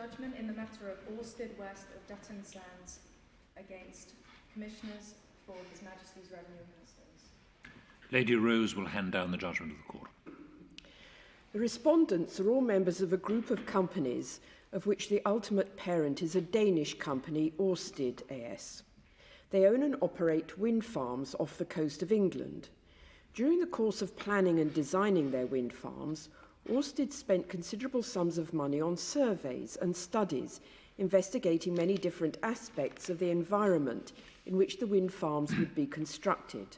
Judgment in the matter of Orsted west of Duddon Sands against Commissioners for His Majesty's Revenue Ministers. Lady Rose will hand down the judgment of the court. The respondents are all members of a group of companies of which the ultimate parent is a Danish company, Ørsted AS. They own and operate wind farms off the coast of England. During the course of planning and designing their wind farms, Ørsted spent considerable sums of money on surveys and studies investigating many different aspects of the environment in which the wind farms would be constructed.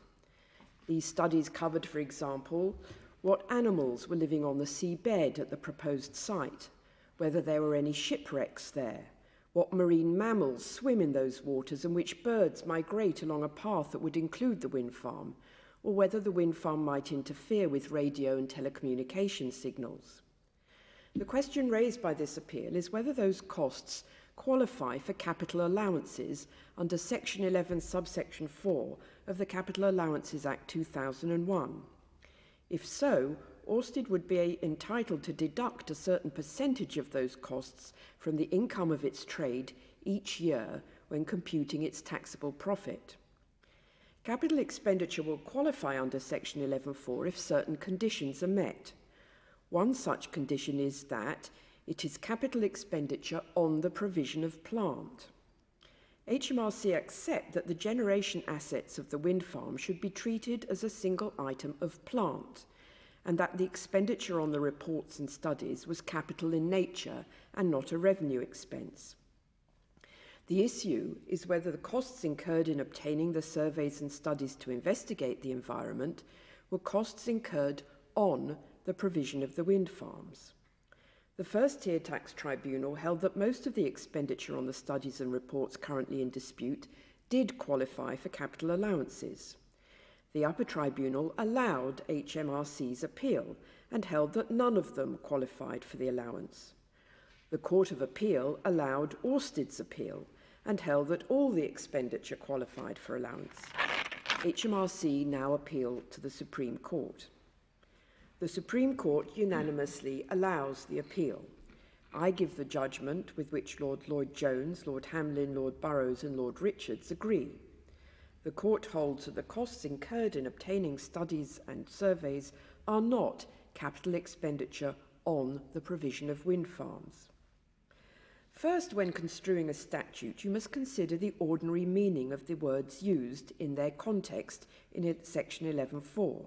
These studies covered, for example, what animals were living on the seabed at the proposed site, whether there were any shipwrecks there, what marine mammals swim in those waters and which birds migrate along a path that would include the wind farm, or whether the wind farm might interfere with radio and telecommunication signals. The question raised by this appeal is whether those costs qualify for capital allowances under Section 11, subsection 4 of the Capital Allowances Act 2001. If so, Ørsted would be entitled to deduct a certain percentage of those costs from the income of its trade each year when computing its taxable profit. Capital expenditure will qualify under Section 11.4 if certain conditions are met. One such condition is that it is capital expenditure on the provision of plant. HMRC accept that the generation assets of the wind farm should be treated as a single item of plant, and that the expenditure on the reports and studies was capital in nature and not a revenue expense. The issue is whether the costs incurred in obtaining the surveys and studies to investigate the environment were costs incurred on the provision of the wind farms. The first-tier tax tribunal held that most of the expenditure on the studies and reports currently in dispute did qualify for capital allowances. The upper tribunal allowed HMRC's appeal and held that none of them qualified for the allowance. The Court of Appeal allowed Ørsted's appeal and held that all the expenditure qualified for allowance. HMRC now appealed to the Supreme Court. The Supreme Court unanimously allows the appeal. I give the judgment with which Lord Lloyd-Jones, Lord Hamlin, Lord Burrows and Lord Richards agree. The court holds that the costs incurred in obtaining studies and surveys are not capital expenditure on the provision of wind farms. First, when construing a statute, you must consider the ordinary meaning of the words used in their context in Section 11.4.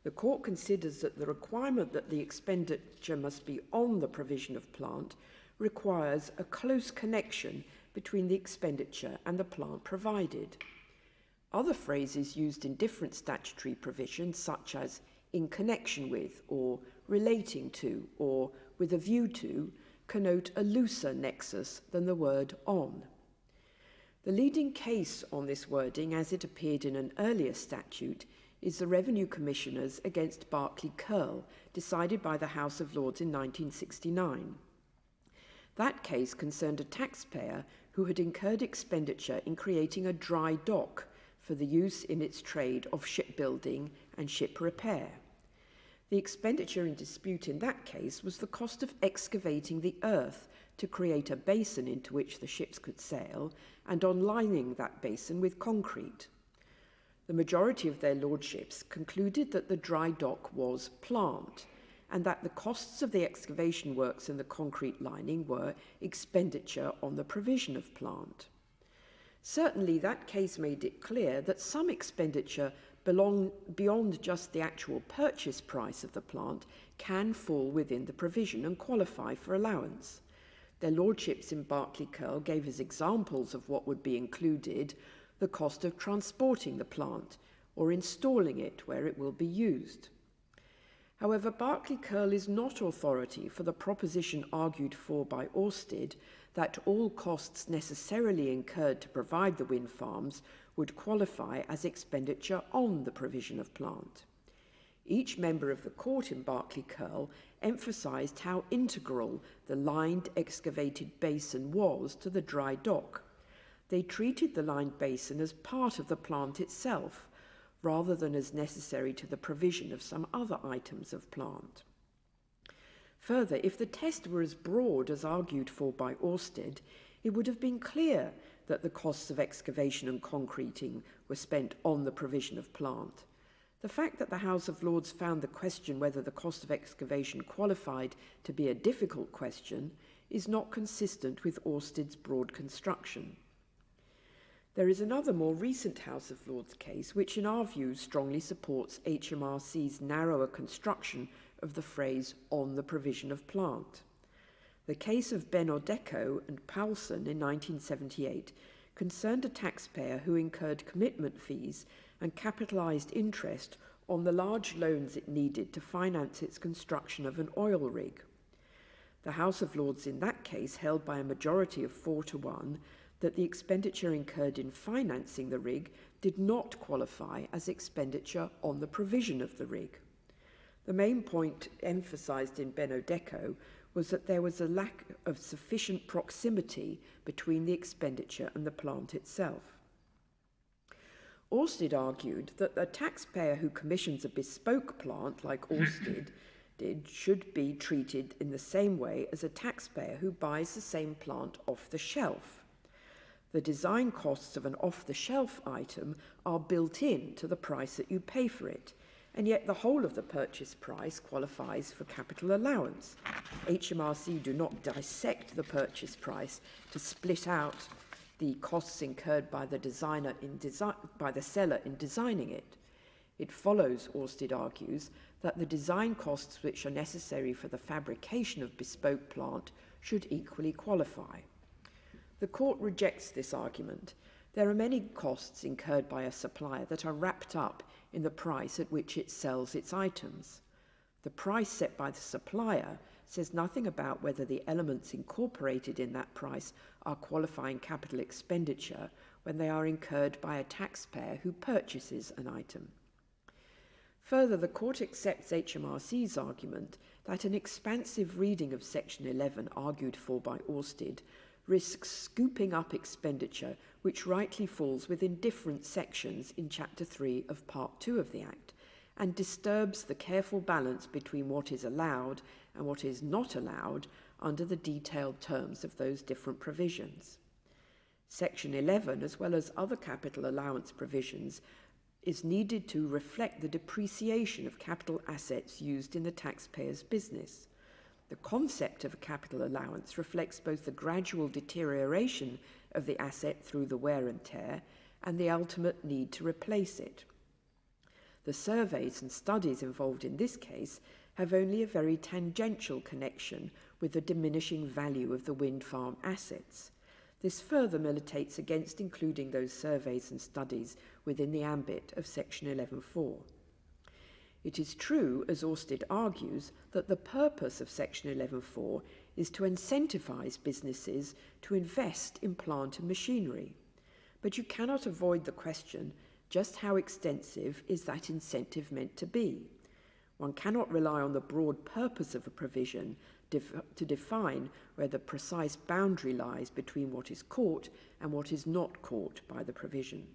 The court considers that the requirement that the expenditure must be on the provision of plant requires a close connection between the expenditure and the plant provided. Other phrases used in different statutory provisions, such as in connection with, or relating to, or with a view to, connote a looser nexus than the word on. The leading case on this wording, as it appeared in an earlier statute, is the Revenue Commissioners against Berkeley Curl, decided by the House of Lords in 1969. That case concerned a taxpayer who had incurred expenditure in creating a dry dock for the use in its trade of shipbuilding and ship repair. The expenditure in dispute in that case was the cost of excavating the earth to create a basin into which the ships could sail and on lining that basin with concrete. The majority of their lordships concluded that the dry dock was plant and that the costs of the excavation works and the concrete lining were expenditure on the provision of plant. Certainly, that case made it clear that some expenditure beyond just the actual purchase price of the plant can fall within the provision and qualify for allowance. Their lordships in Berkeley Curl gave as examples of what would be included the cost of transporting the plant or installing it where it will be used. However, Berkeley Curl is not authority for the proposition argued for by Ørsted that all costs necessarily incurred to provide the wind farms would qualify as expenditure on the provision of plant. Each member of the court in Berkeley Curl emphasised how integral the lined excavated basin was to the dry dock. They treated the lined basin as part of the plant itself, rather than as necessary to the provision of some other items of plant. Further, if the test were as broad as argued for by Ørsted, it would have been clear that the costs of excavation and concreting were spent on the provision of plant. The fact that the House of Lords found the question whether the cost of excavation qualified to be a difficult question is not consistent with Ørsted's broad construction. There is another more recent House of Lords case which in our view strongly supports HMRC's narrower construction of the phrase on the provision of plant. The case of Benodeko and Paulson in 1978 concerned a taxpayer who incurred commitment fees and capitalised interest on the large loans it needed to finance its construction of an oil rig. The House of Lords in that case held by a majority of 4-1 that the expenditure incurred in financing the rig did not qualify as expenditure on the provision of the rig. The main point emphasised in Benodeko was that there was a lack of sufficient proximity between the expenditure and the plant itself. Ørsted argued that a taxpayer who commissions a bespoke plant like Ørsted did should be treated in the same way as a taxpayer who buys the same plant off the shelf. The design costs of an off-the-shelf item are built in to the price that you pay for it, and yet the whole of the purchase price qualifies for capital allowance. HMRC do not dissect the purchase price to split out the costs incurred by the seller in designing it. It follows, Ørsted argues, that the design costs which are necessary for the fabrication of bespoke plant should equally qualify. The court rejects this argument. There are many costs incurred by a supplier that are wrapped up in the price at which it sells its items. The price set by the supplier says nothing about whether the elements incorporated in that price are qualifying capital expenditure when they are incurred by a taxpayer who purchases an item. Further, the court accepts HMRC's argument that an expansive reading of Section 11 argued for by Ørsted risks scooping up expenditure which rightly falls within different sections in Chapter 3 of Part 2 of the Act, and disturbs the careful balance between what is allowed and what is not allowed under the detailed terms of those different provisions. Section 11, as well as other capital allowance provisions, is needed to reflect the depreciation of capital assets used in the taxpayer's business. The concept of a capital allowance reflects both the gradual deterioration of the asset through the wear and tear and the ultimate need to replace it. The surveys and studies involved in this case have only a very tangential connection with the diminishing value of the wind farm assets. This further militates against including those surveys and studies within the ambit of Section 11.4. It is true, as Ørsted argues, that the purpose of Section 11.4 is to incentivise businesses to invest in plant and machinery. But you cannot avoid the question, just how extensive is that incentive meant to be? One cannot rely on the broad purpose of a provision to define where the precise boundary lies between what is caught and what is not caught by the provision.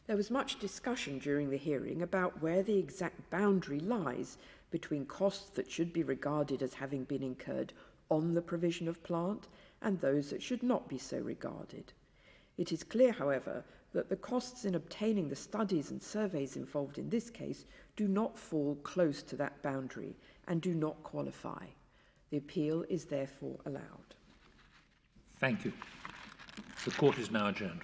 There was much discussion during the hearing about where the exact boundary lies between costs that should be regarded as having been incurred on the provision of plant and those that should not be so regarded. It is clear, however, that the costs in obtaining the studies and surveys involved in this case do not fall close to that boundary and do not qualify. The appeal is therefore allowed. Thank you. The court is now adjourned.